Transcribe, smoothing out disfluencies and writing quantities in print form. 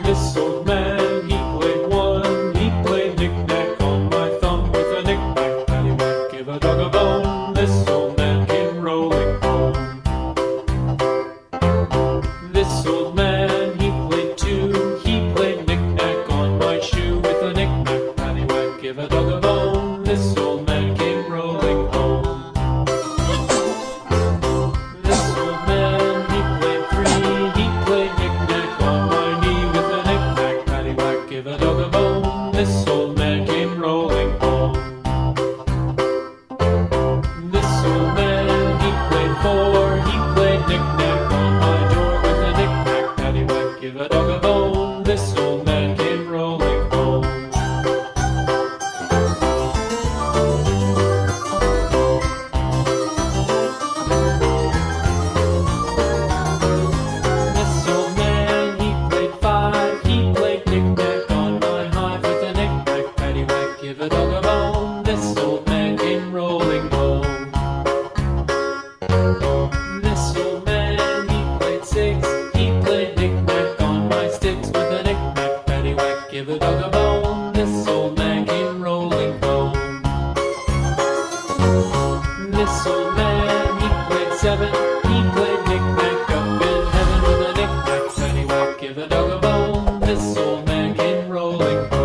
This old man, he played one. He played knick-knack on my thumb with a knick-knack, paddywhack, give a dog a bone. This old man came rolling home. This old man, he played two. He played knick-knack on my shoe with a knick-knack, paddywhack, give a dog a bone. This old man came rolling home. This old man, he played three. He played knick-knack on my knee with a knick-knack, paddywhack, give a dog a bone. This old man came rolling home. This old man, he played four. He played knick-knack on my door with a knick-knack, paddywhack, give a dog a bone. This old man came rolling home. This old man, he played five. He played knick-knack on my hive with a knick-knack, paddywhack, give a dog a bone. This old man came rolling home. This old man, he played six. He played knick-knack on my sticks with a knick-knack, paddywhack, give a dog a bone. This old man came rolling home. This old man, he played seven. He played knick-knack up in heaven with a knick-knack, paddywhack, give a dog a bone. This old man came rolling home.